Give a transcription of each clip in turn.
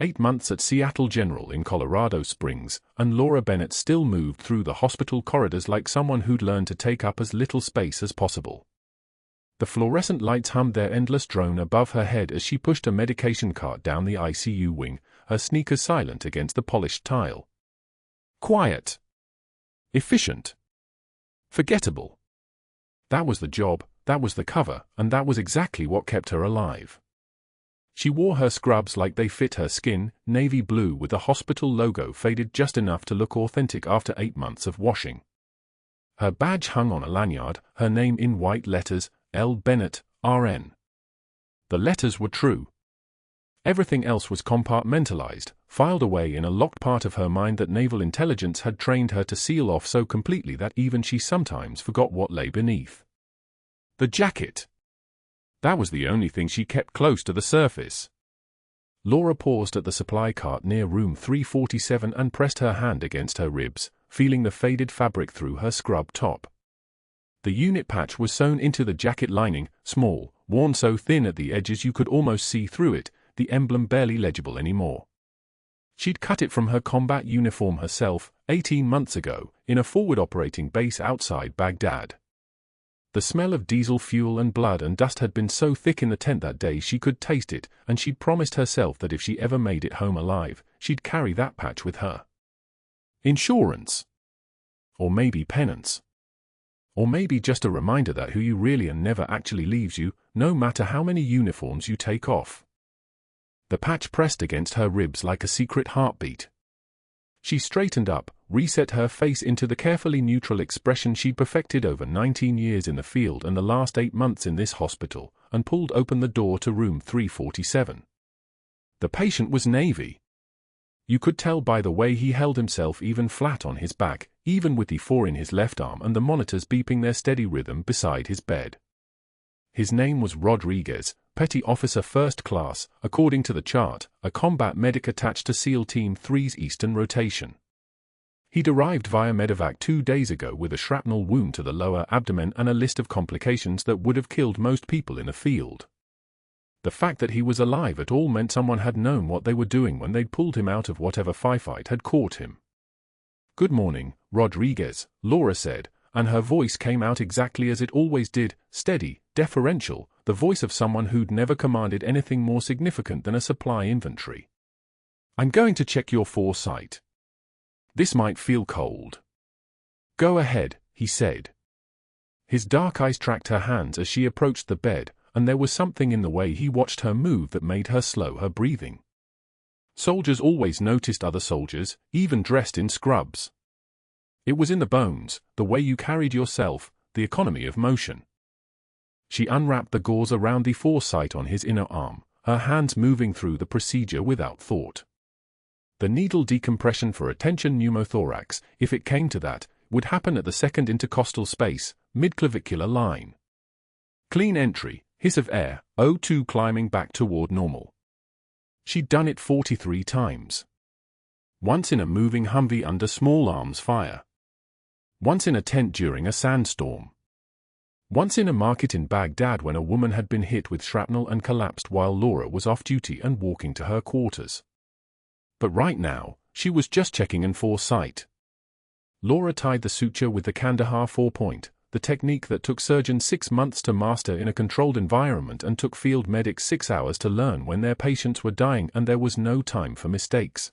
8 months at Seattle General in Colorado Springs, and Laura Bennett still moved through the hospital corridors like someone who'd learned to take up as little space as possible. The fluorescent lights hummed their endless drone above her head as she pushed a medication cart down the ICU wing, her sneakers silent against the polished tile. Quiet. Efficient. Forgettable. That was the job, that was the cover, and that was exactly what kept her alive. She wore her scrubs like they fit her skin, navy blue with the hospital logo faded just enough to look authentic after 8 months of washing. Her badge hung on a lanyard, her name in white letters, L. Bennett, RN. The letters were true. Everything else was compartmentalized, filed away in a locked part of her mind that naval intelligence had trained her to seal off so completely that even she sometimes forgot what lay beneath. The jacket. That was the only thing she kept close to the surface. Laura paused at the supply cart near room 347 and pressed her hand against her ribs, feeling the faded fabric through her scrub top. The unit patch was sewn into the jacket lining, small, worn so thin at the edges you could almost see through it, the emblem barely legible anymore. She'd cut it from her combat uniform herself, 18 months ago, in a forward operating base outside Baghdad. The smell of diesel fuel and blood and dust had been so thick in the tent that day she could taste it, and she'd promised herself that if she ever made it home alive, she'd carry that patch with her. Insurance. Or maybe penance. Or maybe just a reminder that who you really are never actually leaves you, no matter how many uniforms you take off. The patch pressed against her ribs like a secret heartbeat. She straightened up, reset her face into the carefully neutral expression she'd perfected over 19 years in the field and the last 8 months in this hospital, and pulled open the door to room 347. The patient was Navy. You could tell by the way he held himself even flat on his back, even with the 4 in his left arm and the monitors beeping their steady rhythm beside his bed. His name was Rodriguez, Petty Officer First Class, according to the chart, a combat medic attached to SEAL Team 3's Eastern Rotation. He'd arrived via medevac 2 days ago with a shrapnel wound to the lower abdomen and a list of complications that would have killed most people in the field. The fact that he was alive at all meant someone had known what they were doing when they'd pulled him out of whatever firefight had caught him. "Good morning, Rodriguez," Laura said, and her voice came out exactly as it always did, steady, deferential, the voice of someone who'd never commanded anything more significant than a supply inventory. "I'm going to check your foresight. This might feel cold." "Go ahead," he said. His dark eyes tracked her hands as she approached the bed, and there was something in the way he watched her move that made her slow her breathing. Soldiers always noticed other soldiers, even dressed in scrubs. It was in the bones, the way you carried yourself, the economy of motion. She unwrapped the gauze around the foresight on his inner arm, her hands moving through the procedure without thought. The needle decompression for a tension pneumothorax, if it came to that, would happen at the second intercostal space, mid-clavicular line. Clean entry, hiss of air, O2 climbing back toward normal. She'd done it 43 times. Once in a moving Humvee under small arms fire. Once in a tent during a sandstorm. Once in a market in Baghdad when a woman had been hit with shrapnel and collapsed while Laura was off duty and walking to her quarters. But right now, she was just checking in foresight. Laura tied the suture with the Kandahar 4-point, the technique that took surgeons 6 months to master in a controlled environment and took field medics 6 hours to learn when their patients were dying and there was no time for mistakes.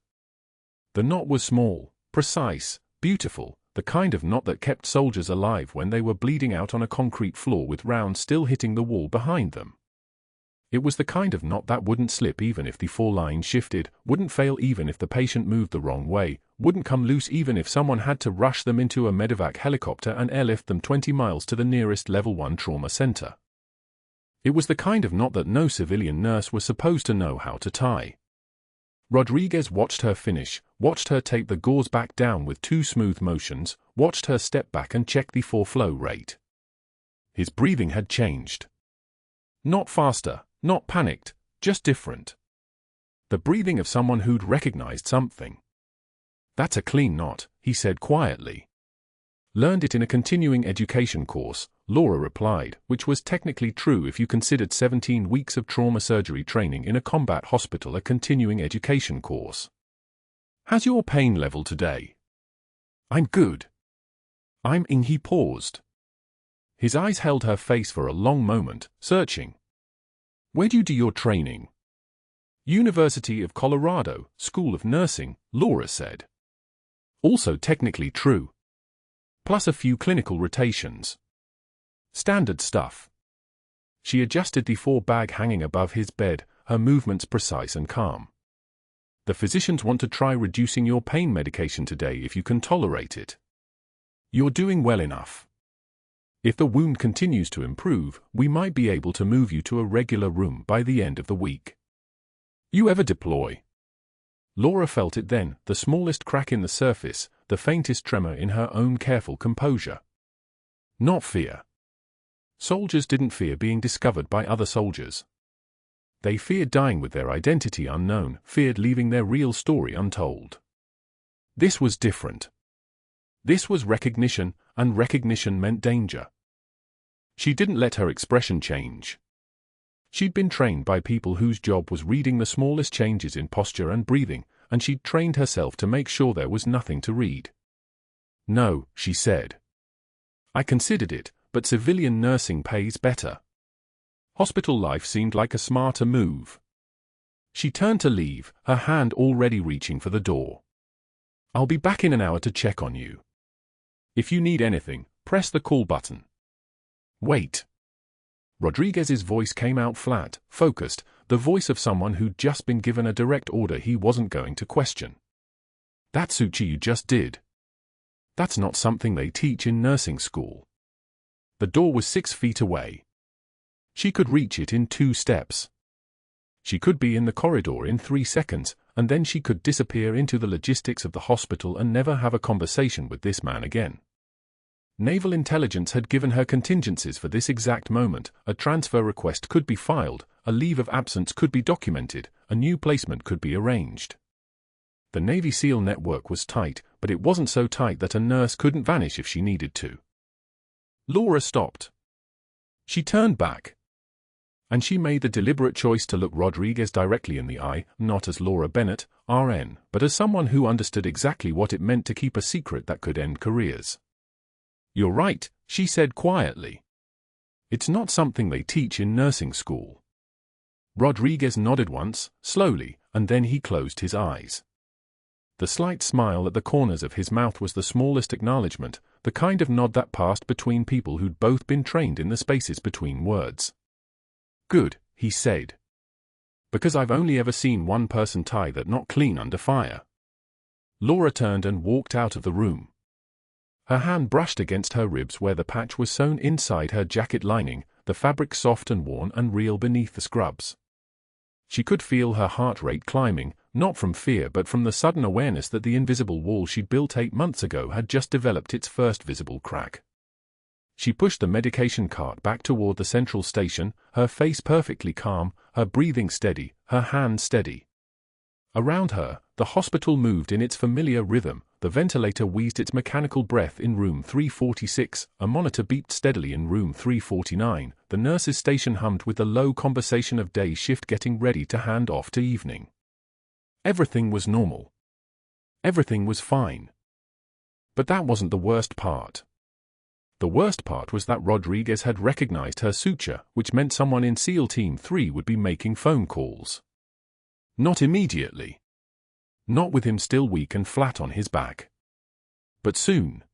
The knot was small, precise, beautiful, the kind of knot that kept soldiers alive when they were bleeding out on a concrete floor with rounds still hitting the wall behind them. It was the kind of knot that wouldn't slip even if the foreline shifted, wouldn't fail even if the patient moved the wrong way, wouldn't come loose even if someone had to rush them into a medevac helicopter and airlift them 20 miles to the nearest level 1 trauma center. It was the kind of knot that no civilian nurse was supposed to know how to tie. Rodriguez watched her finish, watched her tape the gauze back down with 2 smooth motions, watched her step back and check the flow rate. His breathing had changed. Not faster, not panicked, just different. The breathing of someone who'd recognized something. "That's a clean knot," he said quietly. Learned it in a continuing education course, Laura replied, which was technically true if you considered 17 weeks of trauma surgery training in a combat hospital a continuing education course. How's your pain level today? I'm good. He paused. His eyes held her face for a long moment, searching. Where do you do your training? University of Colorado, School of Nursing, Laura said. Also technically true. Plus a few clinical rotations. Standard stuff. She adjusted the bag hanging above his bed, her movements precise and calm. The physicians want to try reducing your pain medication today if you can tolerate it. You're doing well enough. If the wound continues to improve, we might be able to move you to a regular room by the end of the week. You ever deploy? Laura felt it then, the smallest crack in the surface, the faintest tremor in her own careful composure. Not fear. Soldiers didn't fear being discovered by other soldiers. They feared dying with their identity unknown, feared leaving their real story untold. This was different. This was recognition, and recognition meant danger. She didn't let her expression change. She'd been trained by people whose job was reading the smallest changes in posture and breathing, and she'd trained herself to make sure there was nothing to read. No, she said. I considered it, but civilian nursing pays better. Hospital life seemed like a smarter move. She turned to leave, her hand already reaching for the door. I'll be back in an hour to check on you. If you need anything, press the call button. Wait. Rodriguez's voice came out flat, focused, the voice of someone who'd just been given a direct order he wasn't going to question. That suture you just did. That's not something they teach in nursing school. The door was 6 feet away. She could reach it in 2 steps. She could be in the corridor in 3 seconds, and then she could disappear into the logistics of the hospital and never have a conversation with this man again. Naval intelligence had given her contingencies for this exact moment. A transfer request could be filed, a leave of absence could be documented, a new placement could be arranged. The Navy SEAL network was tight, but it wasn't so tight that a nurse couldn't vanish if she needed to. Laura stopped. She turned back. And she made the deliberate choice to look Rodriguez directly in the eye, not as Laura Bennett, RN, but as someone who understood exactly what it meant to keep a secret that could end careers. You're right, she said quietly. It's not something they teach in nursing school. Rodriguez nodded once, slowly, and then he closed his eyes. The slight smile at the corners of his mouth was the smallest acknowledgement, the kind of nod that passed between people who'd both been trained in the spaces between words. Good, he said. Because I've only ever seen one person tie that knot clean under fire. Laura turned and walked out of the room. Her hand brushed against her ribs where the patch was sewn inside her jacket lining, the fabric soft and worn and real beneath the scrubs. She could feel her heart rate climbing, not from fear but from the sudden awareness that the invisible wall she'd built 8 months ago had just developed its first visible crack. She pushed the medication cart back toward the central station, her face perfectly calm, her breathing steady, her hand steady. Around her, the hospital moved in its familiar rhythm, the ventilator wheezed its mechanical breath in room 346, a monitor beeped steadily in room 349, the nurse's station hummed with the low conversation of day shift getting ready to hand off to evening. Everything was normal. Everything was fine. But that wasn't the worst part. The worst part was that Rodriguez had recognized her suture, which meant someone in SEAL Team 3 would be making phone calls. Not immediately. Not with him still weak and flat on his back. But soon.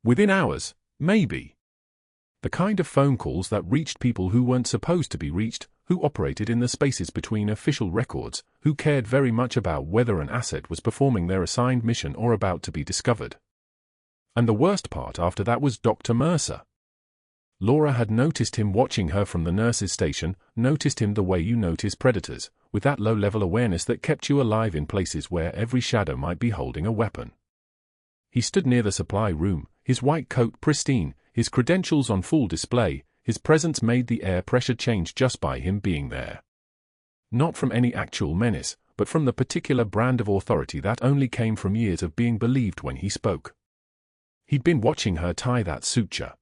Within hours, maybe. The kind of phone calls that reached people who weren't supposed to be reached, who operated in the spaces between official records, who cared very much about whether an asset was performing their assigned mission or about to be discovered. And the worst part after that was Dr. Mercer. Laura had noticed him watching her from the nurse's station, noticed him the way you notice predators, with that low-level awareness that kept you alive in places where every shadow might be holding a weapon. He stood near the supply room, his white coat pristine, his credentials on full display, his presence made the air pressure change just by him being there. Not from any actual menace, but from the particular brand of authority that only came from years of being believed when he spoke. He'd been watching her tie that suture.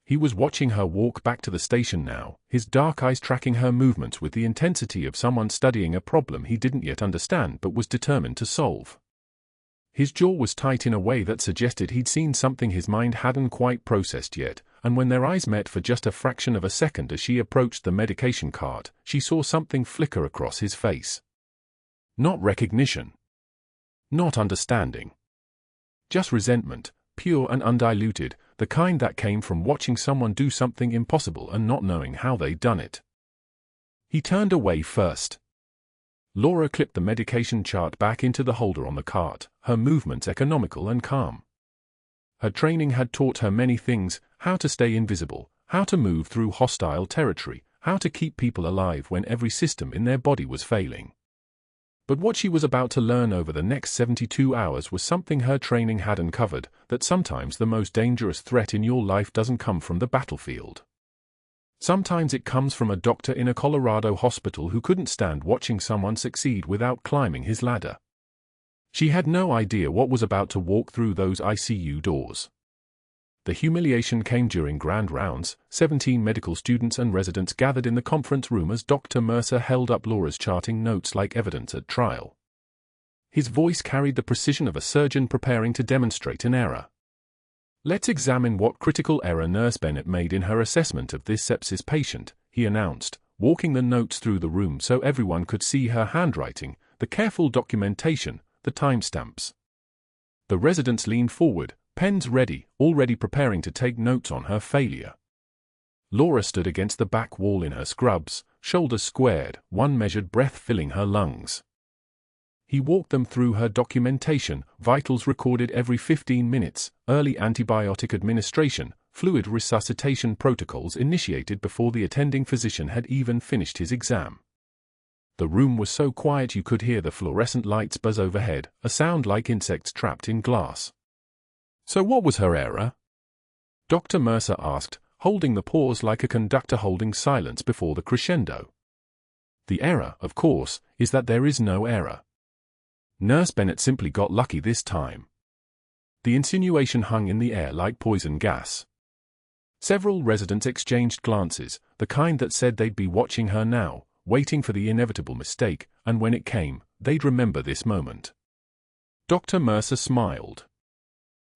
He was watching her walk back to the station now, his dark eyes tracking her movements with the intensity of someone studying a problem he didn't yet understand but was determined to solve. His jaw was tight in a way that suggested he'd seen something his mind hadn't quite processed yet, and when their eyes met for just a fraction of a second as she approached the medication cart, she saw something flicker across his face. Not recognition. Not understanding. Just resentment, pure and undiluted, the kind that came from watching someone do something impossible and not knowing how they'd done it. He turned away first. Laura clipped the medication chart back into the holder on the cart, her movements economical and calm. Her training had taught her many things: how to stay invisible, how to move through hostile territory, how to keep people alive when every system in their body was failing. But what she was about to learn over the next 72 hours was something her training had uncovered, that sometimes the most dangerous threat in your life doesn't come from the battlefield. Sometimes it comes from a doctor in a Colorado hospital who couldn't stand watching someone succeed without climbing his ladder. She had no idea what was about to walk through those ICU doors. The humiliation came during grand rounds. 17 medical students and residents gathered in the conference room as Dr. Mercer held up Laura's charting notes like evidence at trial. His voice carried the precision of a surgeon preparing to demonstrate an error. "Let's examine what critical error Nurse Bennett made in her assessment of this sepsis patient," he announced, walking the notes through the room so everyone could see her handwriting, the careful documentation, the timestamps. The residents leaned forward, pens ready, already preparing to take notes on her failure. Laura stood against the back wall in her scrubs, shoulders squared, one measured breath filling her lungs. He walked them through her documentation, vitals recorded every 15 minutes, early antibiotic administration, fluid resuscitation protocols initiated before the attending physician had even finished his exam. The room was so quiet you could hear the fluorescent lights buzz overhead, a sound like insects trapped in glass. "So what was her error?" Dr. Mercer asked, holding the pause like a conductor holding silence before the crescendo. "The error, of course, is that there is no error. Nurse Bennett simply got lucky this time." The insinuation hung in the air like poison gas. Several residents exchanged glances, the kind that said they'd be watching her now, waiting for the inevitable mistake, and when it came, they'd remember this moment. Dr. Mercer smiled.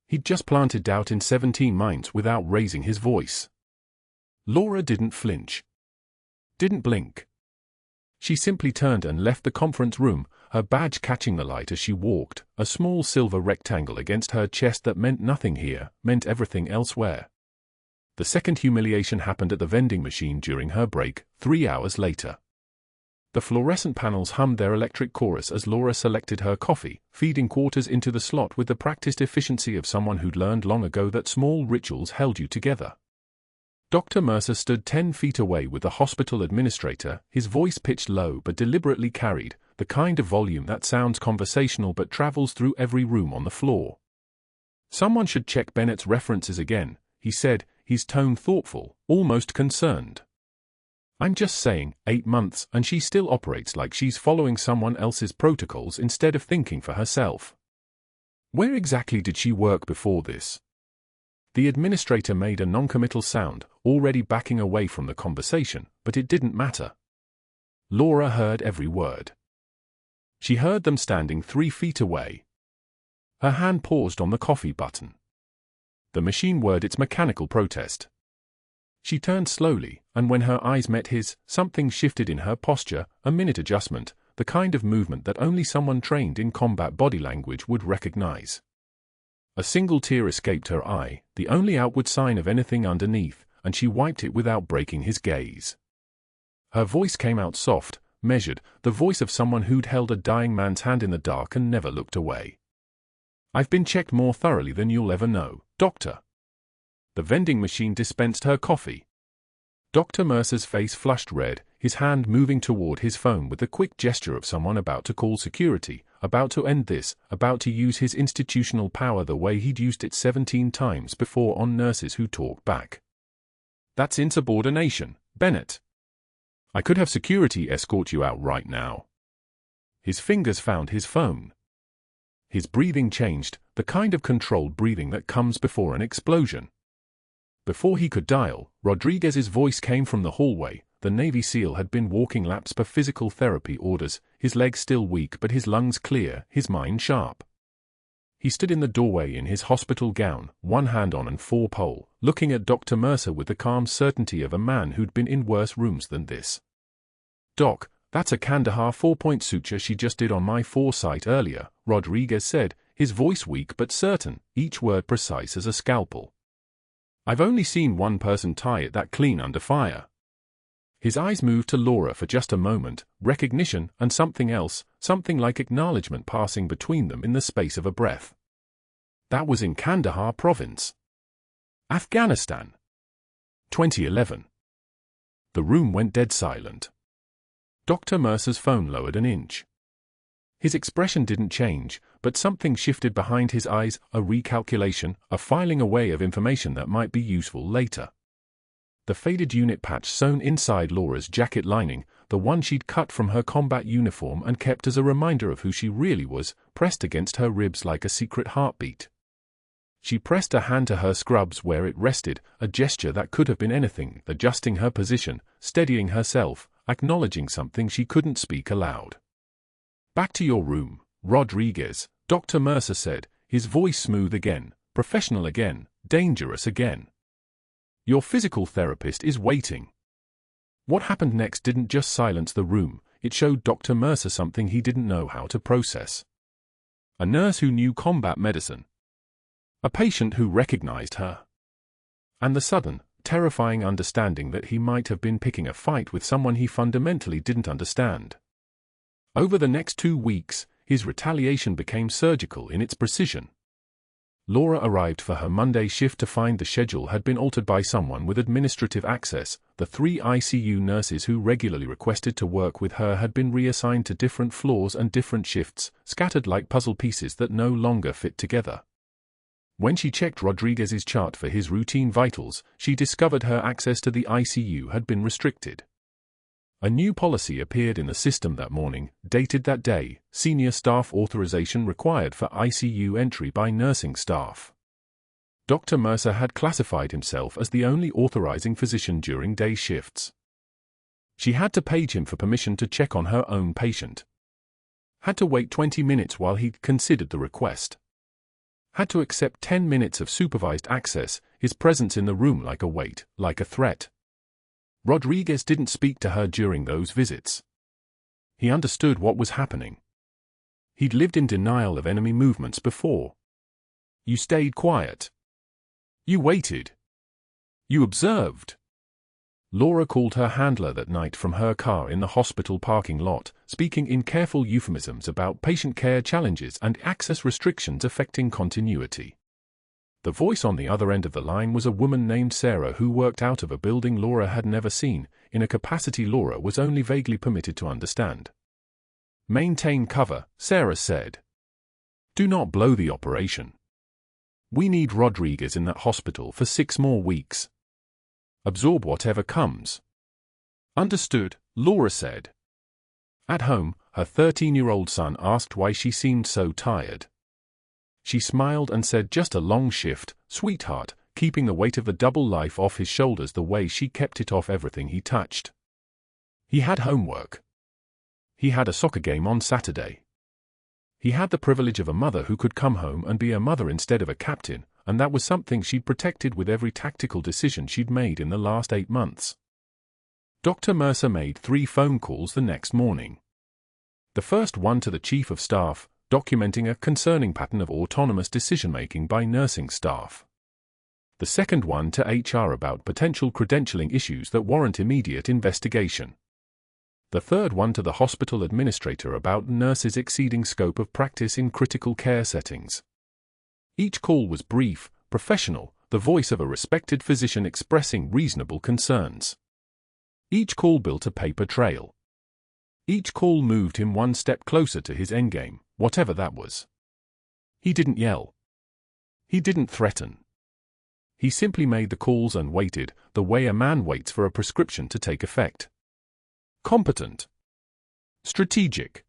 He'd just planted doubt in 17 minds without raising his voice. Laura didn't flinch. Didn't blink. She simply turned and left the conference room, her badge catching the light as she walked, a small silver rectangle against her chest that meant nothing here, meant everything elsewhere. The second humiliation happened at the vending machine during her break, 3 hours later. The fluorescent panels hummed their electric chorus as Laura selected her coffee, feeding quarters into the slot with the practiced efficiency of someone who'd learned long ago that small rituals held you together. Dr. Mercer stood 10 feet away with the hospital administrator, his voice pitched low but deliberately carried, the kind of volume that sounds conversational but travels through every room on the floor. "Someone should check Bennett's references again," he said, his tone thoughtful, almost concerned. "I'm just saying, 8 months and she still operates like she's following someone else's protocols instead of thinking for herself. Where exactly did she work before this?" The administrator made a noncommittal sound, already backing away from the conversation, but it didn't matter. Laura heard every word. She heard them standing 3 feet away. Her hand paused on the coffee button. The machine whirred its mechanical protest. She turned slowly, and when her eyes met his, something shifted in her posture, a minute adjustment, the kind of movement that only someone trained in combat body language would recognize. A single tear escaped her eye, the only outward sign of anything underneath, and she wiped it without breaking his gaze. Her voice came out soft, measured, the voice of someone who'd held a dying man's hand in the dark and never looked away. "I've been checked more thoroughly than you'll ever know, Doctor." The vending machine dispensed her coffee. Dr. Mercer's face flushed red, his hand moving toward his phone with the quick gesture of someone about to call security, about to end this, about to use his institutional power the way he'd used it 17 times before on nurses who talked back. "That's insubordination, Bennett. I could have security escort you out right now." His fingers found his phone. His breathing changed, the kind of controlled breathing that comes before an explosion. Before he could dial, Rodriguez's voice came from the hallway. The Navy SEAL had been walking laps per physical therapy orders, his legs still weak but his lungs clear, his mind sharp. He stood in the doorway in his hospital gown, one hand on an 4-pole, looking at Dr. Mercer with the calm certainty of a man who'd been in worse rooms than this. "Doc, that's a Kandahar 4-point suture she just did on my foresight earlier," Rodriguez said, his voice weak but certain, each word precise as a scalpel. "I've only seen one person tie it that clean under fire." His eyes moved to Laura for just a moment, recognition and something else, something like acknowledgement passing between them in the space of a breath. "That was in Kandahar province, Afghanistan. 2011. The room went dead silent. Dr. Mercer's phone lowered an inch. His expression didn't change, but something shifted behind his eyes, a recalculation, a filing away of information that might be useful later. The faded unit patch sewn inside Laura's jacket lining, the one she'd cut from her combat uniform and kept as a reminder of who she really was, pressed against her ribs like a secret heartbeat. She pressed a hand to her scrubs where it rested, a gesture that could have been anything, adjusting her position, steadying herself, acknowledging something she couldn't speak aloud. "Back to your room, Rodriguez," Dr. Mercer said, his voice smooth again, professional again, dangerous again. "Your physical therapist is waiting." What happened next didn't just silence the room, it showed Dr. Mercer something he didn't know how to process. A nurse who knew combat medicine. A patient who recognized her. And the sudden, terrifying understanding that he might have been picking a fight with someone he fundamentally didn't understand. Over the next 2 weeks, his retaliation became surgical in its precision. Laura arrived for her Monday shift to find the schedule had been altered by someone with administrative access. The 3 ICU nurses who regularly requested to work with her had been reassigned to different floors and different shifts, scattered like puzzle pieces that no longer fit together. When she checked Rodriguez's chart for his routine vitals, she discovered her access to the ICU had been restricted. A new policy appeared in the system that morning, dated that day, senior staff authorization required for ICU entry by nursing staff. Dr. Mercer had classified himself as the only authorizing physician during day shifts. She had to page him for permission to check on her own patient. Had to wait 20 minutes while he considered the request. Had to accept 10 minutes of supervised access, his presence in the room like a weight, like a threat. Rodriguez didn't speak to her during those visits. He understood what was happening. He'd lived in denial of enemy movements before. You stayed quiet. You waited. You observed. Laura called her handler that night from her car in the hospital parking lot, speaking in careful euphemisms about patient care challenges and access restrictions affecting continuity. The voice on the other end of the line was a woman named Sarah who worked out of a building Laura had never seen, in a capacity Laura was only vaguely permitted to understand. "Maintain cover," Sarah said. "Do not blow the operation. We need Rodriguez in that hospital for 6 more weeks. Absorb whatever comes." "Understood," Laura said. At home, her 13-year-old son asked why she seemed so tired. She smiled and said, "Just a long shift, sweetheart," keeping the weight of the double life off his shoulders the way she kept it off everything he touched. He had homework. He had a soccer game on Saturday. He had the privilege of a mother who could come home and be a mother instead of a captain, and that was something she'd protected with every tactical decision she'd made in the last 8 months. Dr. Mercer made 3 phone calls the next morning. The first one to the Chief of Staff, documenting a concerning pattern of autonomous decision-making by nursing staff. The second one to HR about potential credentialing issues that warrant immediate investigation. The third one to the hospital administrator about nurses exceeding scope of practice in critical care settings. Each call was brief, professional, the voice of a respected physician expressing reasonable concerns. Each call built a paper trail. Each call moved him one step closer to his endgame, whatever that was. He didn't yell. He didn't threaten. He simply made the calls and waited, the way a man waits for a prescription to take effect. Competent. Strategic.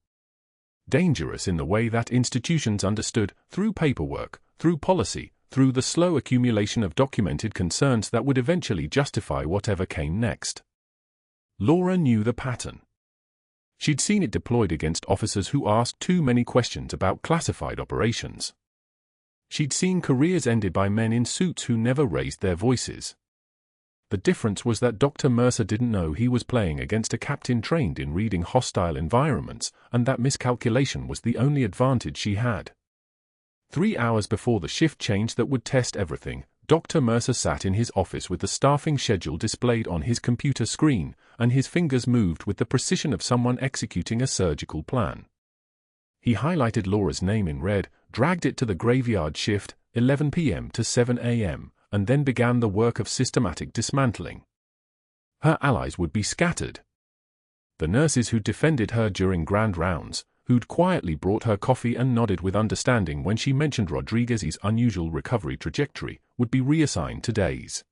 Dangerous in the way that institutions understood, through paperwork, through policy, through the slow accumulation of documented concerns that would eventually justify whatever came next. Laura knew the pattern. She'd seen it deployed against officers who asked too many questions about classified operations. She'd seen careers ended by men in suits who never raised their voices. The difference was that Dr. Mercer didn't know he was playing against a captain trained in reading hostile environments, and that miscalculation was the only advantage she had. 3 hours before the shift change that would test everything, Dr. Mercer sat in his office with the staffing schedule displayed on his computer screen, and his fingers moved with the precision of someone executing a surgical plan. He highlighted Laura's name in red, dragged it to the graveyard shift, 11 p.m. to 7 a.m., and then began the work of systematic dismantling. Her allies would be scattered. The nurses who defended her during grand rounds, who'd quietly brought her coffee and nodded with understanding when she mentioned Rodriguez's unusual recovery trajectory, would be reassigned to days.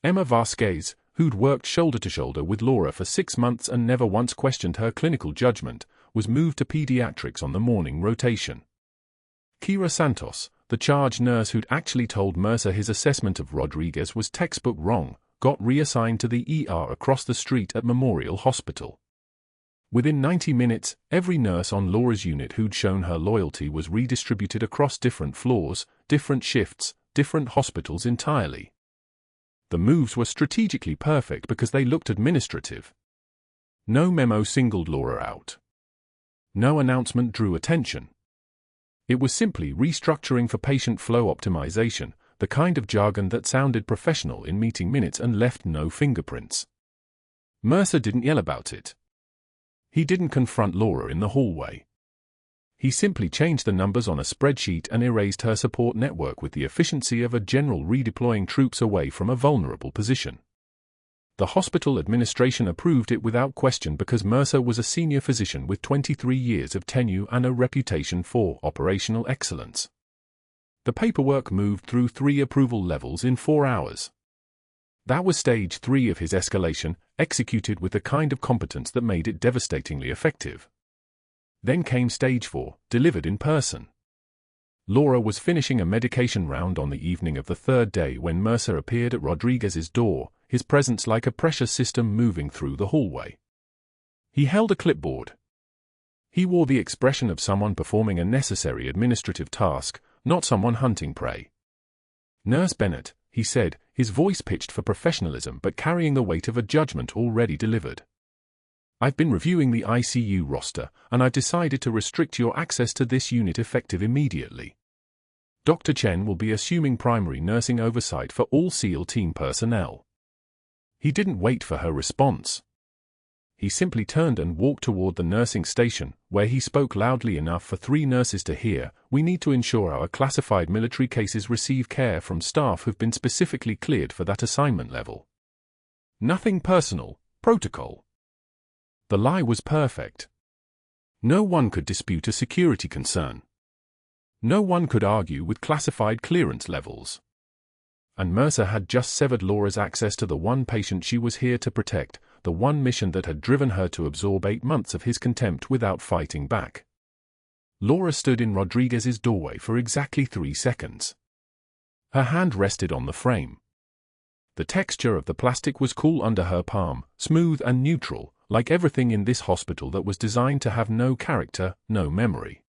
Emma Vasquez, who'd worked shoulder to shoulder with Laura for 6 months and never once questioned her clinical judgment, was moved to pediatrics on the morning rotation. Kira Santos, the charge nurse who'd actually told Mercer his assessment of Rodriguez was textbook wrong, got reassigned to the ER across the street at Memorial Hospital. Within 90 minutes, every nurse on Laura's unit who'd shown her loyalty was redistributed across different floors, different shifts, different hospitals entirely. The moves were strategically perfect because they looked administrative. No memo singled Laura out. No announcement drew attention. It was simply restructuring for patient flow optimization, the kind of jargon that sounded professional in meeting minutes and left no fingerprints. Mercer didn't yell about it. He didn't confront Laura in the hallway. He simply changed the numbers on a spreadsheet and erased her support network with the efficiency of a general redeploying troops away from a vulnerable position. The hospital administration approved it without question because Mercer was a senior physician with 23 years of tenure and a reputation for operational excellence. The paperwork moved through 3 approval levels in 4 hours. That was stage 3 of his escalation, executed with the kind of competence that made it devastatingly effective. Then came stage 4, delivered in person. Laura was finishing a medication round on the evening of the 3rd day when Mercer appeared at Rodriguez's door, his presence like a pressure system moving through the hallway. He held a clipboard. He wore the expression of someone performing a necessary administrative task, not someone hunting prey. "Nurse Bennett," he said, his voice pitched for professionalism but carrying the weight of a judgment already delivered. "I've been reviewing the ICU roster, and I've decided to restrict your access to this unit effective immediately. Dr. Chen will be assuming primary nursing oversight for all SEAL team personnel." He didn't wait for her response. He simply turned and walked toward the nursing station, where he spoke loudly enough for 3 nurses to hear. "We need to ensure our classified military cases receive care from staff who've been specifically cleared for that assignment level. Nothing personal, protocol." The lie was perfect. No one could dispute a security concern. No one could argue with classified clearance levels. And Mercer had just severed Laura's access to the one patient she was here to protect, the one mission that had driven her to absorb 8 months of his contempt without fighting back. Laura stood in Rodriguez's doorway for exactly 3 seconds. Her hand rested on the frame. The texture of the plastic was cool under her palm, smooth and neutral, like everything in this hospital that was designed to have no character, no memory.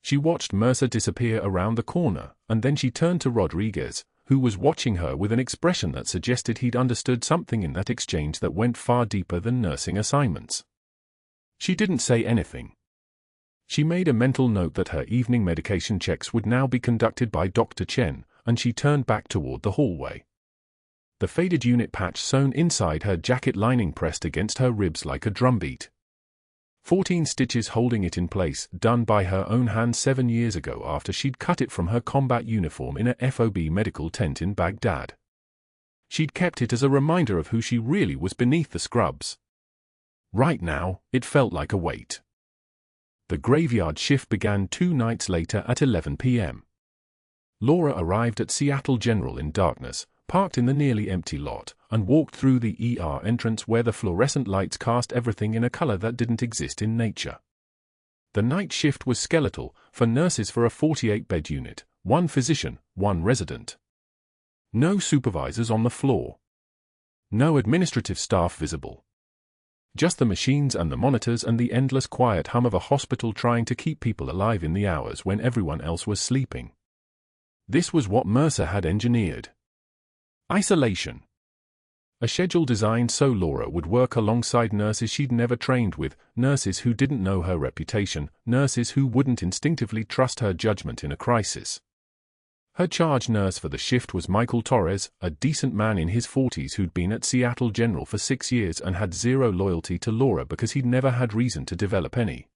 She watched Mercer disappear around the corner, and then she turned to Rodriguez, who was watching her with an expression that suggested he'd understood something in that exchange that went far deeper than nursing assignments. She didn't say anything. She made a mental note that her evening medication checks would now be conducted by Dr. Chen, and she turned back toward the hallway. The faded unit patch sewn inside her jacket lining pressed against her ribs like a drumbeat. 14 stitches holding it in place, done by her own hand 7 years ago after she'd cut it from her combat uniform in a FOB medical tent in Baghdad. She'd kept it as a reminder of who she really was beneath the scrubs. Right now, it felt like a weight. The graveyard shift began 2 nights later at 11 p.m. Laura arrived at Seattle General in darkness, parked in the nearly empty lot, and walked through the ER entrance where the fluorescent lights cast everything in a color that didn't exist in nature. The night shift was skeletal, for nurses for a 48-bed unit, one physician, one resident. No supervisors on the floor. No administrative staff visible. Just the machines and the monitors and the endless quiet hum of a hospital trying to keep people alive in the hours when everyone else was sleeping. This was what Mercer had engineered. Isolation. A schedule designed so Laura would work alongside nurses she'd never trained with, nurses who didn't know her reputation, nurses who wouldn't instinctively trust her judgment in a crisis. Her charge nurse for the shift was Michael Torres, a decent man in his 40s who'd been at Seattle General for 6 years and had zero loyalty to Laura because he'd never had reason to develop any.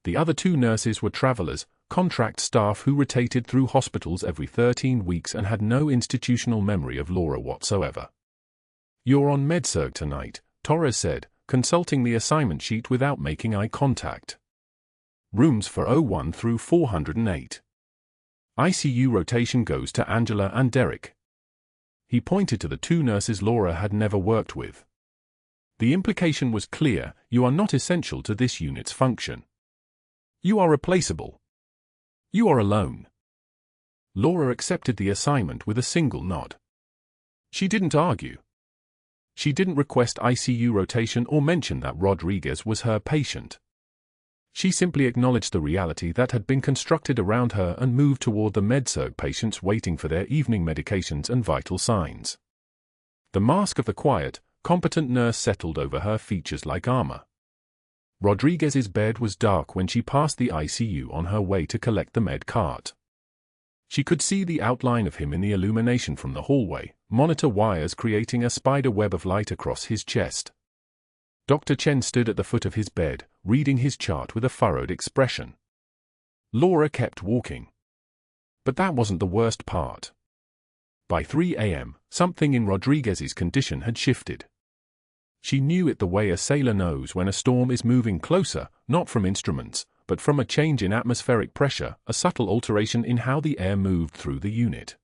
The other 2 nurses were travelers, contract staff who rotated through hospitals every 13 weeks and had no institutional memory of Laura whatsoever. "You're on MedSurg tonight," Torres said, consulting the assignment sheet without making eye contact. "Rooms for 01 through 408. ICU rotation goes to Angela and Derek." He pointed to the 2 nurses Laura had never worked with. The implication was clear: you are not essential to this unit's function. You are replaceable. You are alone. Laura accepted the assignment with a single nod. She didn't argue. She didn't request ICU rotation or mention that Rodriguez was her patient. She simply acknowledged the reality that had been constructed around her and moved toward the MedSurg patients waiting for their evening medications and vital signs. The mask of the quiet, competent nurse settled over her features like armor. Rodriguez's bed was dark when she passed the ICU on her way to collect the med cart. She could see the outline of him in the illumination from the hallway, monitor wires creating a spider web of light across his chest. Dr. Chen stood at the foot of his bed, reading his chart with a furrowed expression. Laura kept walking. But that wasn't the worst part. By 3 a.m., something in Rodriguez's condition had shifted. She knew it the way a sailor knows when a storm is moving closer, not from instruments, but from a change in atmospheric pressure, a subtle alteration in how the air moved through the unit.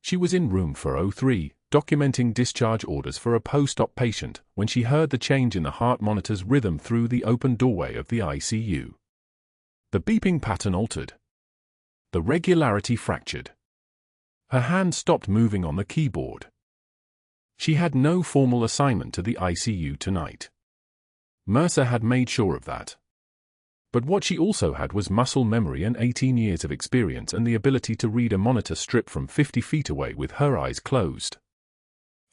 She was in room 403, documenting discharge orders for a post-op patient, when she heard the change in the heart monitor's rhythm through the open doorway of the ICU. The beeping pattern altered. The regularity fractured. Her hand stopped moving on the keyboard. She had no formal assignment to the ICU tonight. Mercer had made sure of that. But what she also had was muscle memory and 18 years of experience and the ability to read a monitor strip from 50 feet away with her eyes closed.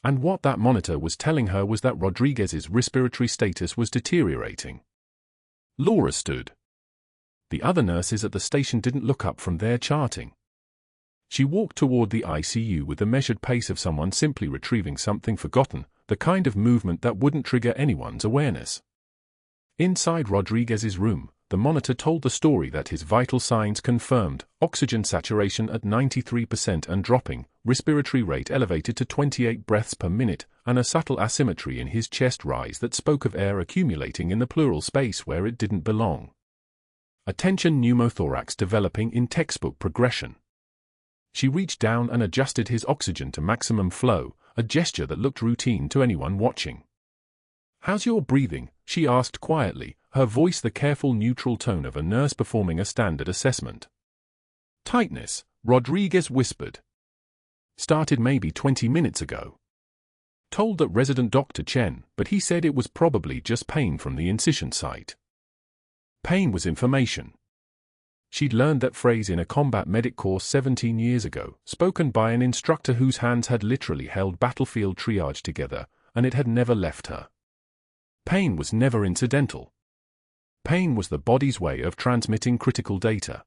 And what that monitor was telling her was that Rodriguez's respiratory status was deteriorating. Laura stood. The other nurses at the station didn't look up from their charting. She walked toward the ICU with the measured pace of someone simply retrieving something forgotten, the kind of movement that wouldn't trigger anyone's awareness. Inside Rodriguez's room, the monitor told the story that his vital signs confirmed: oxygen saturation at 93% and dropping, respiratory rate elevated to 28 breaths per minute, and a subtle asymmetry in his chest rise that spoke of air accumulating in the pleural space where it didn't belong. A tension pneumothorax developing in textbook progression. She reached down and adjusted his oxygen to maximum flow, a gesture that looked routine to anyone watching. "How's your breathing?" she asked quietly, her voice the careful neutral tone of a nurse performing a standard assessment. "Tightness," Rodriguez whispered. "Started maybe 20 minutes ago." Told that resident Dr. Chen, but he said it was probably just pain from the incision site. Pain was information. She'd learned that phrase in a combat medic course 17 years ago, spoken by an instructor whose hands had literally held battlefield triage together, and it had never left her. Pain was never incidental. Pain was the body's way of transmitting critical data.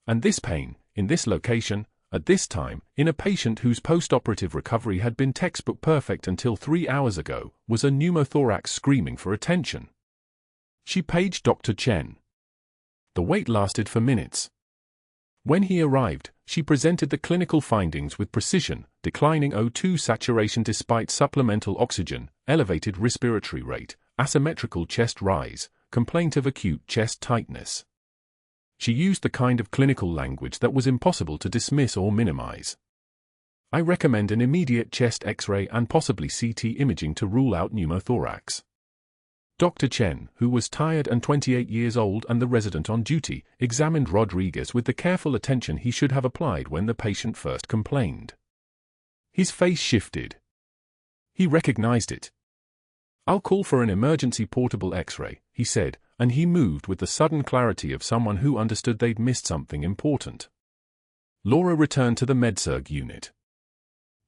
And this pain, in this location, at this time, in a patient whose post-operative recovery had been textbook perfect until 3 hours ago, was a pneumothorax screaming for attention. She paged Dr. Chen. The wait lasted for minutes. When he arrived, she presented the clinical findings with precision: declining O2 saturation despite supplemental oxygen, elevated respiratory rate, asymmetrical chest rise, complaint of acute chest tightness. She used the kind of clinical language that was impossible to dismiss or minimize. "I recommend an immediate chest X-ray and possibly CT imaging to rule out pneumothorax." Dr. Chen, who was tired and 28 years old and the resident on duty, examined Rodriguez with the careful attention he should have applied when the patient first complained. His face shifted. He recognized it. "I'll call for an emergency portable X-ray," he said, and he moved with the sudden clarity of someone who understood they'd missed something important. Laura returned to the MedSurg unit.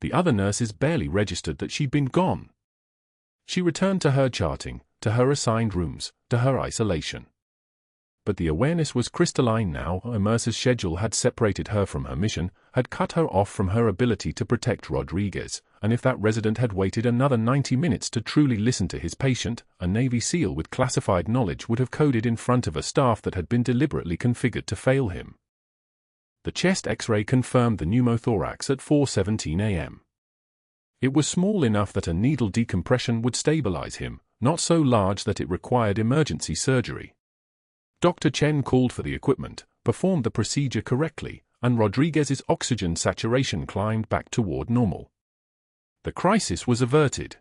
The other nurses barely registered that she'd been gone. She returned to her charting, to her assigned rooms, to her isolation. But the awareness was crystalline now. Mercer's schedule had separated her from her mission, had cut her off from her ability to protect Rodriguez, and if that resident had waited another 90 minutes to truly listen to his patient, a Navy SEAL with classified knowledge would have coded in front of a staff that had been deliberately configured to fail him. The chest X-ray confirmed the pneumothorax at 4:17 a.m. It was small enough that a needle decompression would stabilize him, not so large that it required emergency surgery. Dr. Chen called for the equipment, performed the procedure correctly, and Rodriguez's oxygen saturation climbed back toward normal. The crisis was averted.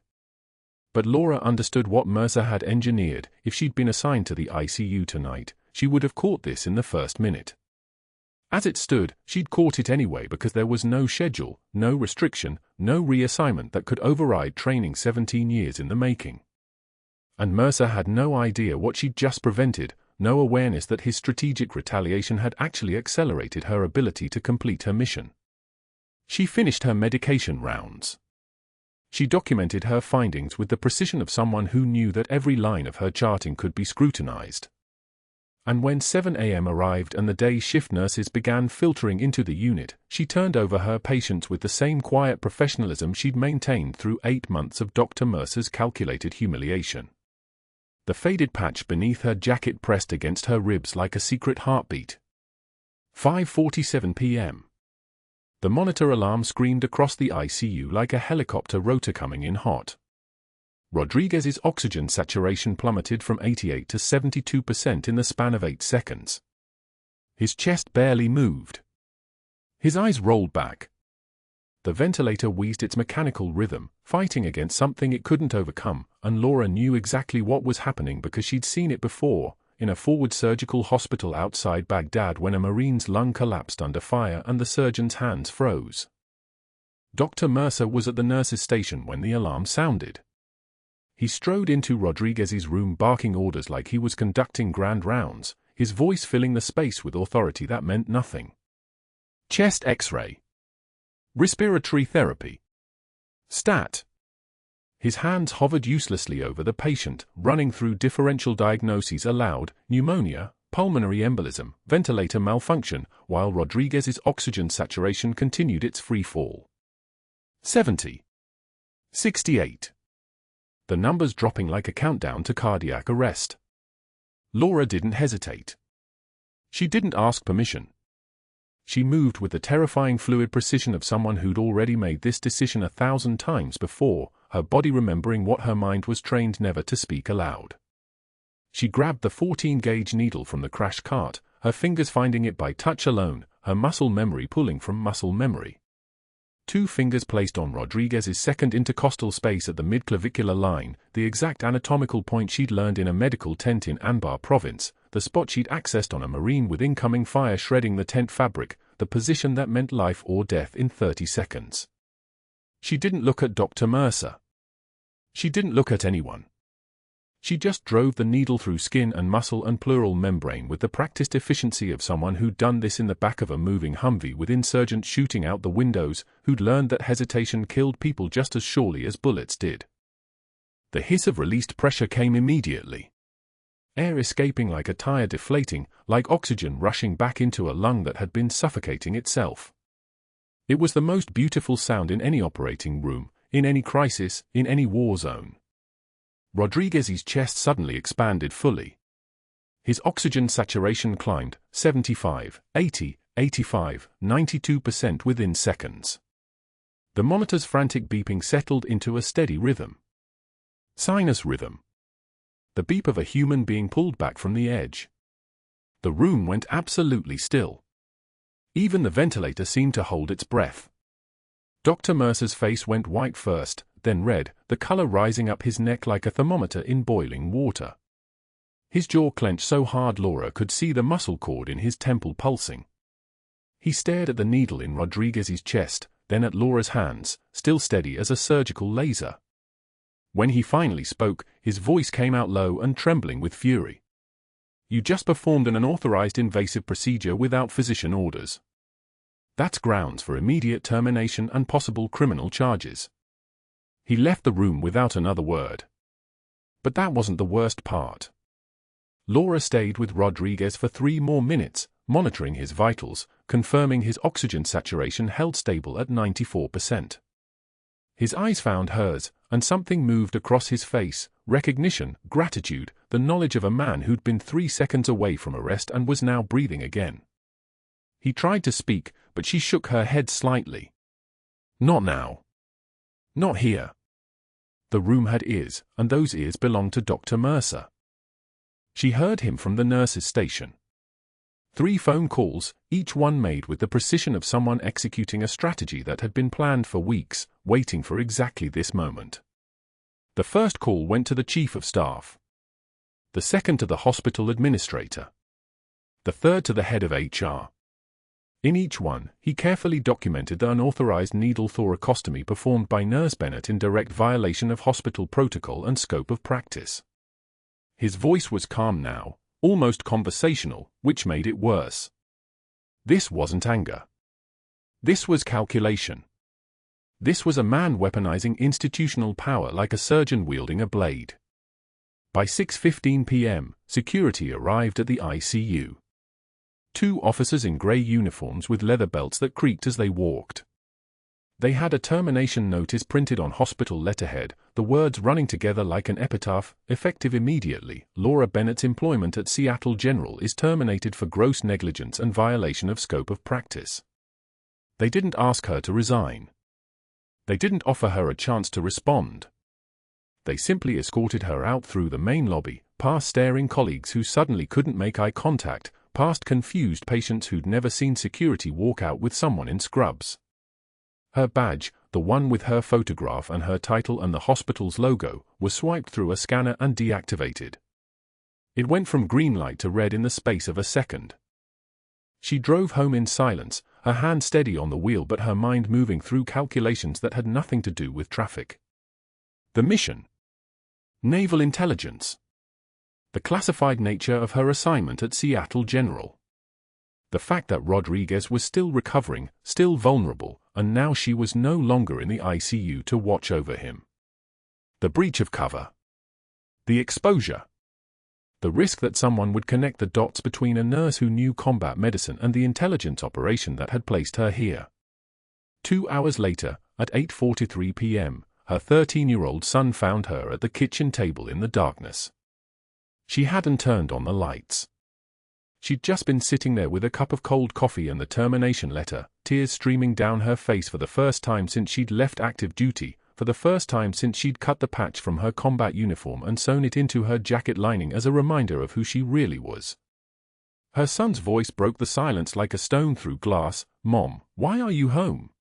But Laura understood what Mercer had engineered. If she'd been assigned to the ICU tonight, she would have caught this in the first minute. As it stood, she'd caught it anyway because there was no schedule, no restriction, no reassignment that could override training 17 years in the making. And Mercer had no idea what she'd just prevented, no awareness that his strategic retaliation had actually accelerated her ability to complete her mission. She finished her medication rounds. She documented her findings with the precision of someone who knew that every line of her charting could be scrutinized. And when 7 a.m. arrived and the day shift nurses began filtering into the unit, she turned over her patients with the same quiet professionalism she'd maintained through 8 months of Dr. Mercer's calculated humiliation. The faded patch beneath her jacket pressed against her ribs like a secret heartbeat. 5:47 p.m. The monitor alarm screamed across the ICU like a helicopter rotor coming in hot. Rodriguez's oxygen saturation plummeted from 88 to 72% in the span of 8 seconds. His chest barely moved. His eyes rolled back. The ventilator wheezed its mechanical rhythm, fighting against something it couldn't overcome, and Laura knew exactly what was happening because she'd seen it before, in a forward surgical hospital outside Baghdad when a Marine's lung collapsed under fire and the surgeon's hands froze. Dr. Mercer was at the nurse's station when the alarm sounded. He strode into Rodriguez's room barking orders like he was conducting grand rounds, his voice filling the space with authority that meant nothing. Chest X-ray. Respiratory therapy. Stat. His hands hovered uselessly over the patient, running through differential diagnoses aloud: pneumonia, pulmonary embolism, ventilator malfunction, while Rodriguez's oxygen saturation continued its free fall. 70. 68. The numbers dropping like a countdown to cardiac arrest. Laura didn't hesitate. She didn't ask permission. She moved with the terrifying fluid precision of someone who'd already made this decision 1,000 times before, her body remembering what her mind was trained never to speak aloud. She grabbed the 14-gauge needle from the crash cart, her fingers finding it by touch alone, her muscle memory pulling from muscle memory. 2 fingers placed on Rodriguez's second intercostal space at the mid-clavicular line, the exact anatomical point she'd learned in a medical tent in Anbar province, the spot she'd accessed on a Marine with incoming fire shredding the tent fabric, the position that meant life or death in 30 seconds. She didn't look at Dr. Mercer. She didn't look at anyone. She just drove the needle through skin and muscle and pleural membrane with the practiced efficiency of someone who'd done this in the back of a moving Humvee with insurgents shooting out the windows, who'd learned that hesitation killed people just as surely as bullets did. The hiss of released pressure came immediately. Air escaping like a tire deflating, like oxygen rushing back into a lung that had been suffocating itself. It was the most beautiful sound in any operating room, in any crisis, in any war zone. Rodriguez's chest suddenly expanded fully. His oxygen saturation climbed, 75, 80, 85, 92% within seconds. The monitor's frantic beeping settled into a steady rhythm. Sinus rhythm. The beep of a human being pulled back from the edge. The room went absolutely still. Even the ventilator seemed to hold its breath. Dr. Mercer's face went white first, then red, the color rising up his neck like a thermometer in boiling water. His jaw clenched so hard Laura could see the muscle cord in his temple pulsing. He stared at the needle in Rodriguez's chest, then at Laura's hands, still steady as a surgical laser. When he finally spoke, his voice came out low and trembling with fury. "You just performed an unauthorized invasive procedure without physician orders. That's grounds for immediate termination and possible criminal charges." He left the room without another word. But that wasn't the worst part. Laura stayed with Rodriguez for 3 more minutes, monitoring his vitals, confirming his oxygen saturation held stable at 94%. His eyes found hers, and something moved across his face: recognition, gratitude, the knowledge of a man who'd been 3 seconds away from arrest and was now breathing again. He tried to speak, but she shook her head slightly. "Not now. Not here." The room had ears, and those ears belonged to Dr. Mercer. She heard him from the nurse's station. 3 phone calls, each one made with the precision of someone executing a strategy that had been planned for weeks, waiting for exactly this moment. The first call went to the chief of staff. The second to the hospital administrator. The third to the head of HR. In each one, he carefully documented the unauthorized needle thoracostomy performed by Nurse Bennett in direct violation of hospital protocol and scope of practice. His voice was calm now, almost conversational, which made it worse. This wasn't anger. This was calculation. This was a man weaponizing institutional power like a surgeon wielding a blade. By 6:15 p.m., security arrived at the ICU. 2 officers in grey uniforms with leather belts that creaked as they walked. They had a termination notice printed on hospital letterhead, the words running together like an epitaph: effective immediately, Laura Bennett's employment at Seattle General is terminated for gross negligence and violation of scope of practice. They didn't ask her to resign. They didn't offer her a chance to respond. They simply escorted her out through the main lobby, past staring colleagues who suddenly couldn't make eye contact, past confused patients who'd never seen security walk out with someone in scrubs. Her badge, the one with her photograph and her title and the hospital's logo, was swiped through a scanner and deactivated. It went from green light to red in the space of a second. She drove home in silence, her hand steady on the wheel but her mind moving through calculations that had nothing to do with traffic. The mission. Naval intelligence. The classified nature of her assignment at Seattle General. The fact that Rodriguez was still recovering, still vulnerable, and now she was no longer in the ICU to watch over him. The breach of cover. The exposure. The risk that someone would connect the dots between a nurse who knew combat medicine and the intelligence operation that had placed her here. 2 hours later, at 8:43 p.m., her 13-year-old son found her at the kitchen table in the darkness. She hadn't turned on the lights. She'd just been sitting there with a cup of cold coffee and the termination letter, tears streaming down her face for the first time since she'd left active duty, for the first time since she'd cut the patch from her combat uniform and sewn it into her jacket lining as a reminder of who she really was. Her son's voice broke the silence like a stone through glass. "Mom, why are you home?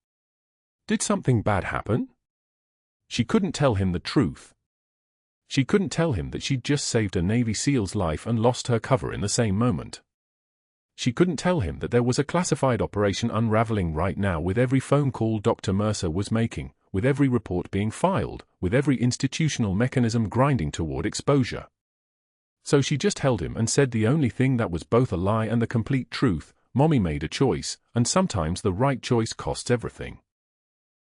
Did something bad happen?" She couldn't tell him the truth. She couldn't tell him that she'd just saved a Navy SEAL's life and lost her cover in the same moment. She couldn't tell him that there was a classified operation unraveling right now with every phone call Dr. Mercer was making, with every report being filed, with every institutional mechanism grinding toward exposure. So she just held him and said the only thing that was both a lie and the complete truth: Mommy made a choice, and sometimes the right choice costs everything.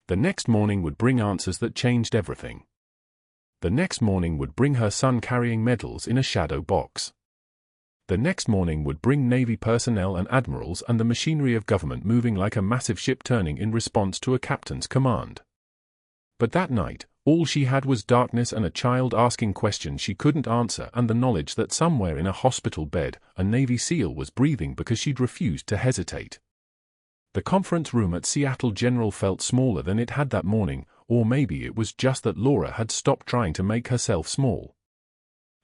The next morning would bring answers that changed everything. The next morning would bring her son carrying medals in a shadow box. The next morning would bring Navy personnel and admirals and the machinery of government moving like a massive ship turning in response to a captain's command. But that night, all she had was darkness and a child asking questions she couldn't answer and the knowledge that somewhere in a hospital bed, a Navy SEAL was breathing because she'd refused to hesitate. The conference room at Seattle General felt smaller than it had that morning, or maybe it was just that Laura had stopped trying to make herself small.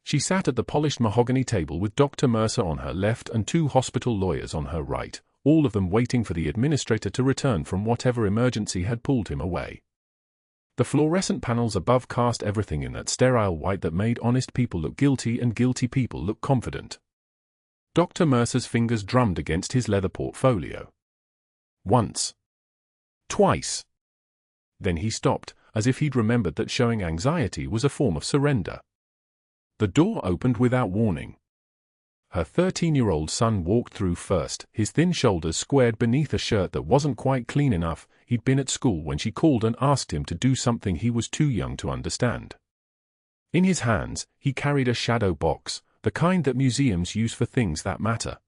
She sat at the polished mahogany table with Dr. Mercer on her left and 2 hospital lawyers on her right, all of them waiting for the administrator to return from whatever emergency had pulled him away. The fluorescent panels above cast everything in that sterile white that made honest people look guilty and guilty people look confident. Dr. Mercer's fingers drummed against his leather portfolio. Once. Twice. Then he stopped, as if he'd remembered that showing anxiety was a form of surrender. The door opened without warning. Her 13-year-old son walked through first, his thin shoulders squared beneath a shirt that wasn't quite clean enough. He'd been at school when she called and asked him to do something he was too young to understand. In his hands, he carried a shadow box, the kind that museums use for things that matter.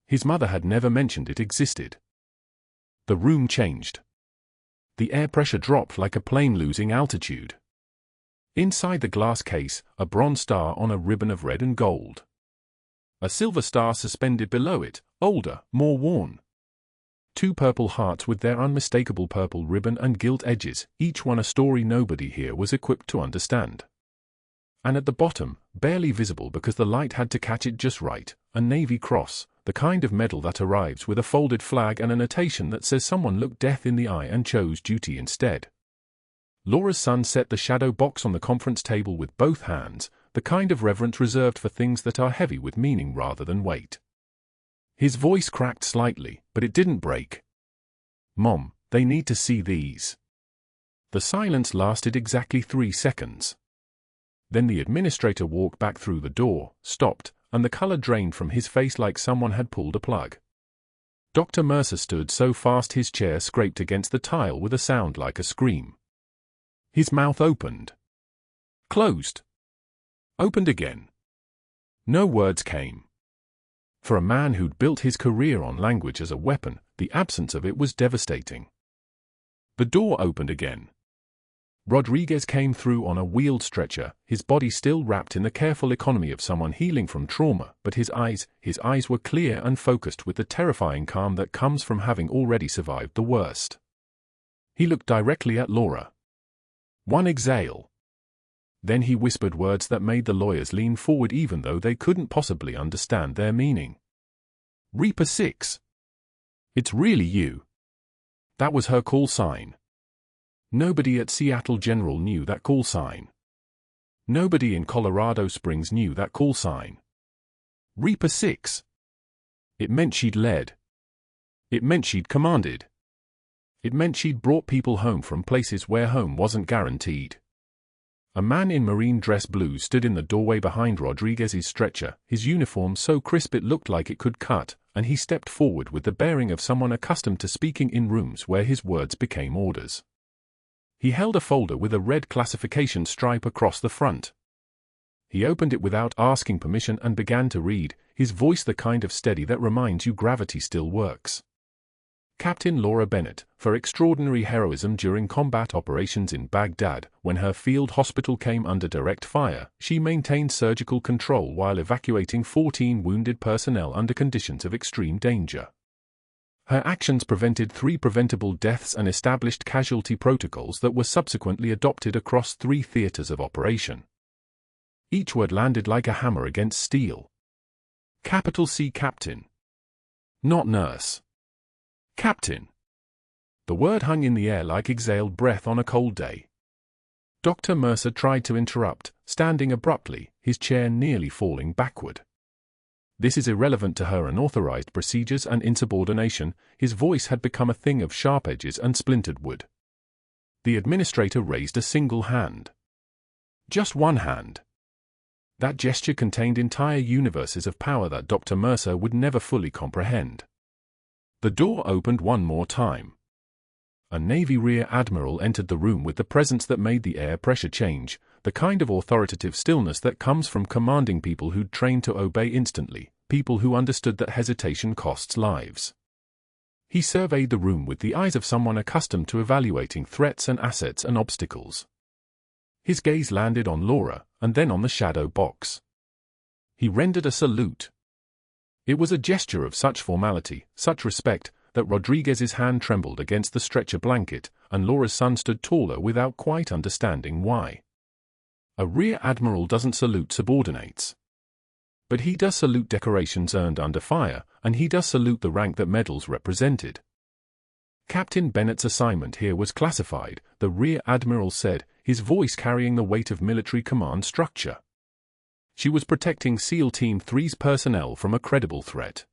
His mother had never mentioned it existed. The room changed. The air pressure dropped like a plane losing altitude. Inside the glass case, a bronze star on a ribbon of red and gold. A silver star suspended below it, older, more worn. 2 purple hearts with their unmistakable purple ribbon and gilt edges, each one a story nobody here was equipped to understand. And at the bottom, barely visible because the light had to catch it just right, a Navy cross, the kind of medal that arrives with a folded flag and a notation that says someone looked death in the eye and chose duty instead. Laura's son set the shadow box on the conference table with both hands, the kind of reverence reserved for things that are heavy with meaning rather than weight. His voice cracked slightly, but it didn't break. "Mom, they need to see these." The silence lasted exactly 3 seconds. Then the administrator walked back through the door, stopped, and the color drained from his face like someone had pulled a plug. Dr. Mercer stood so fast his chair scraped against the tile with a sound like a scream. His mouth opened. Closed. Opened again. No words came. For a man who'd built his career on language as a weapon, the absence of it was devastating. The door opened again. Rodriguez came through on a wheeled stretcher, his body still wrapped in the careful economy of someone healing from trauma, but his eyes were clear and focused with the terrifying calm that comes from having already survived the worst. He looked directly at Laura. One exhale. Then he whispered words that made the lawyers lean forward even though they couldn't possibly understand their meaning. "Reaper 6. It's really you." That was her call sign. Nobody at Seattle General knew that call sign. Nobody in Colorado Springs knew that call sign. Reaper 6. It meant she'd led. It meant she'd commanded. It meant she'd brought people home from places where home wasn't guaranteed. A man in marine dress blue stood in the doorway behind Rodriguez's stretcher, his uniform so crisp it looked like it could cut, and he stepped forward with the bearing of someone accustomed to speaking in rooms where his words became orders. He held a folder with a red classification stripe across the front. He opened it without asking permission and began to read, his voice the kind of steady that reminds you gravity still works. Captain Laura Bennett, for extraordinary heroism during combat operations in Baghdad, when her field hospital came under direct fire, she maintained surgical control while evacuating 14 wounded personnel under conditions of extreme danger. Her actions prevented 3 preventable deaths and established casualty protocols that were subsequently adopted across 3 theaters of operation. Each word landed like a hammer against steel. Capital C Captain. Not nurse. Captain. The word hung in the air like exhaled breath on a cold day. Dr. Mercer tried to interrupt, standing abruptly, his chair nearly falling backward. This is irrelevant to her unauthorized procedures and insubordination. His voice had become a thing of sharp edges and splintered wood. The administrator raised a single hand. Just one hand. That gesture contained entire universes of power that Dr. Mercer would never fully comprehend. The door opened one more time. A Navy Rear Admiral entered the room with the presence that made the air pressure change, the kind of authoritative stillness that comes from commanding people who'd trained to obey instantly, people who understood that hesitation costs lives. He surveyed the room with the eyes of someone accustomed to evaluating threats and assets and obstacles. His gaze landed on Laura, and then on the shadow box. He rendered a salute. It was a gesture of such formality, such respect, that Rodriguez's hand trembled against the stretcher blanket, and Laura's son stood taller without quite understanding why. A rear admiral doesn't salute subordinates. But he does salute decorations earned under fire, and he does salute the rank that medals represented. Captain Bennett's assignment here was classified, the Rear Admiral said, his voice carrying the weight of military command structure. She was protecting SEAL Team 3's personnel from a credible threat.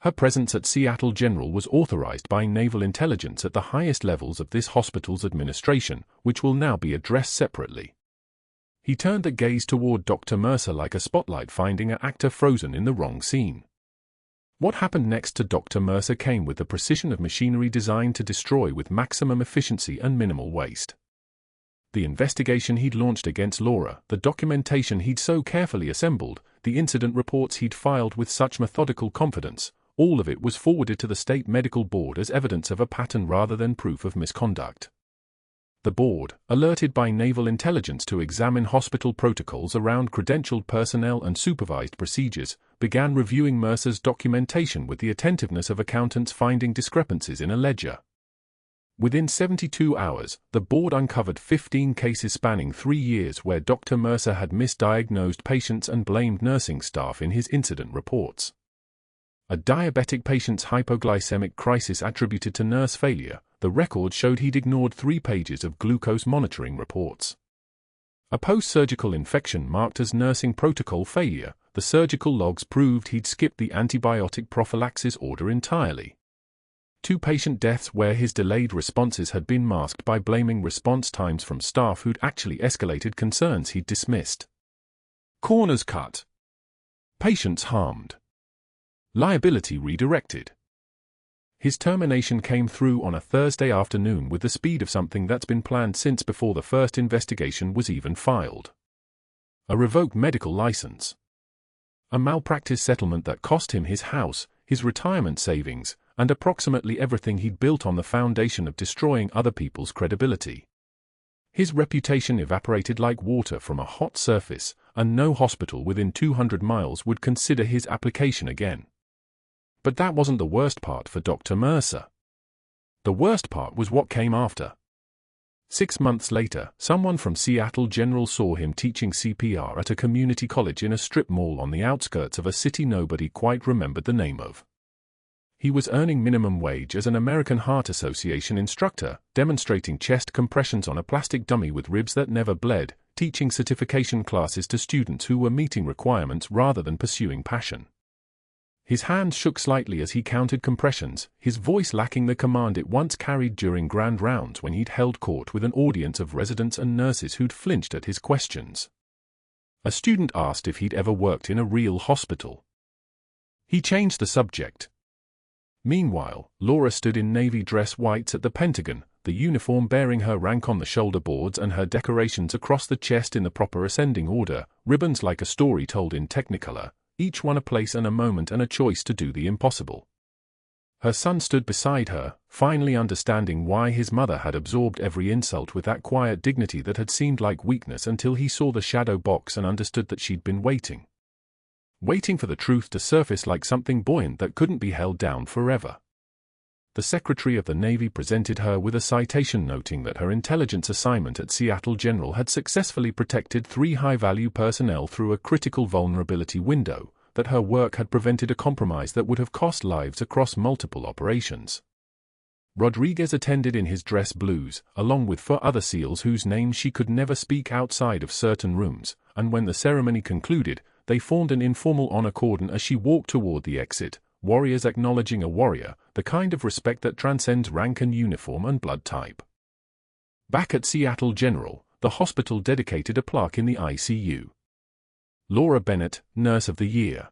Her presence at Seattle General was authorized by naval intelligence at the highest levels of this hospital's administration, which will now be addressed separately. He turned the gaze toward Dr. Mercer like a spotlight finding an actor frozen in the wrong scene. What happened next to Dr. Mercer came with the precision of machinery designed to destroy with maximum efficiency and minimal waste. The investigation he'd launched against Laura, the documentation he'd so carefully assembled, the incident reports he'd filed with such methodical confidence, all of it was forwarded to the state medical board as evidence of a pattern rather than proof of misconduct. The board, alerted by naval intelligence to examine hospital protocols around credentialed personnel and supervised procedures, began reviewing Mercer's documentation with the attentiveness of accountants finding discrepancies in a ledger. Within 72 hours, the board uncovered 15 cases spanning 3 years where Dr. Mercer had misdiagnosed patients and blamed nursing staff in his incident reports. A diabetic patient's hypoglycemic crisis attributed to nurse failure, the record showed he'd ignored 3 pages of glucose monitoring reports. A post-surgical infection marked as nursing protocol failure, the surgical logs proved he'd skipped the antibiotic prophylaxis order entirely. 2 patient deaths where his delayed responses had been masked by blaming response times from staff who'd actually escalated concerns he'd dismissed. Corners cut. Patients harmed. Liability redirected. His termination came through on a Thursday afternoon with the speed of something that's been planned since before the first investigation was even filed. A revoked medical license. A malpractice settlement that cost him his house, his retirement savings, and approximately everything he'd built on the foundation of destroying other people's credibility. His reputation evaporated like water from a hot surface, and no hospital within 200 miles would consider his application again. But that wasn't the worst part for Dr. Mercer. The worst part was what came after. 6 months later, someone from Seattle General saw him teaching CPR at a community college in a strip mall on the outskirts of a city nobody quite remembered the name of. He was earning minimum wage as an American Heart Association instructor, demonstrating chest compressions on a plastic dummy with ribs that never bled, teaching certification classes to students who were meeting requirements rather than pursuing passion. His hands shook slightly as he counted compressions, his voice lacking the command it once carried during grand rounds when he'd held court with an audience of residents and nurses who'd flinched at his questions. A student asked if he'd ever worked in a real hospital. He changed the subject. Meanwhile, Laura stood in navy dress whites at the Pentagon, the uniform bearing her rank on the shoulder boards and her decorations across the chest in the proper ascending order, ribbons like a story told in Technicolor, each one a place and a moment and a choice to do the impossible. Her son stood beside her, finally understanding why his mother had absorbed every insult with that quiet dignity that had seemed like weakness until he saw the shadow box and understood that she'd been waiting. Waiting for the truth to surface like something buoyant that couldn't be held down forever. The Secretary of the Navy presented her with a citation noting that her intelligence assignment at Seattle General had successfully protected 3 high-value personnel through a critical vulnerability window, that her work had prevented a compromise that would have cost lives across multiple operations. Rodriguez attended in his dress blues, along with 4 other SEALs whose names she could never speak outside of certain rooms, and when the ceremony concluded, they formed an informal honor cordon as she walked toward the exit, warriors acknowledging a warrior, the kind of respect that transcends rank and uniform and blood type. Back at Seattle General, the hospital dedicated a plaque in the ICU. Laura Bennett, Nurse of the Year.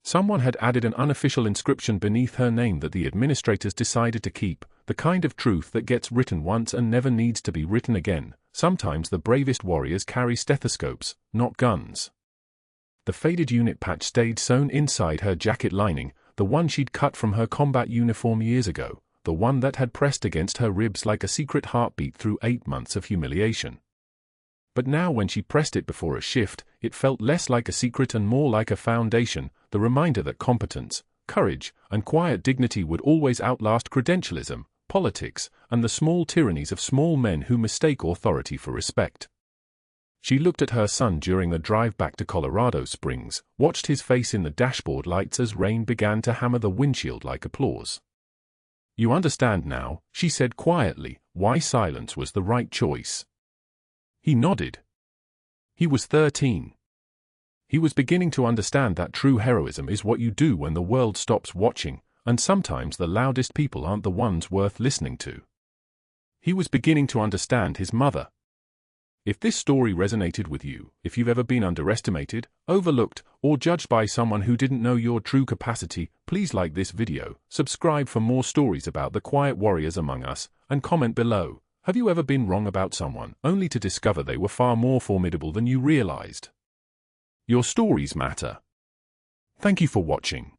Someone had added an unofficial inscription beneath her name that the administrators decided to keep, the kind of truth that gets written once and never needs to be written again. Sometimes the bravest warriors carry stethoscopes, not guns. The faded unit patch stayed sewn inside her jacket lining, the one she'd cut from her combat uniform years ago, the one that had pressed against her ribs like a secret heartbeat through 8 months of humiliation. But now when she pressed it before a shift, it felt less like a secret and more like a foundation, the reminder that competence, courage, and quiet dignity would always outlast credentialism, politics, and the small tyrannies of small men who mistake authority for respect. She looked at her son during the drive back to Colorado Springs, watched his face in the dashboard lights as rain began to hammer the windshield like applause. You understand now, she said quietly, why silence was the right choice. He nodded. He was 13. He was beginning to understand that true heroism is what you do when the world stops watching, and sometimes the loudest people aren't the ones worth listening to. He was beginning to understand his mother. If this story resonated with you, if you've ever been underestimated, overlooked, or judged by someone who didn't know your true capacity, please like this video, subscribe for more stories about the quiet warriors among us, and comment below. Have you ever been wrong about someone, only to discover they were far more formidable than you realized? Your stories matter. Thank you for watching.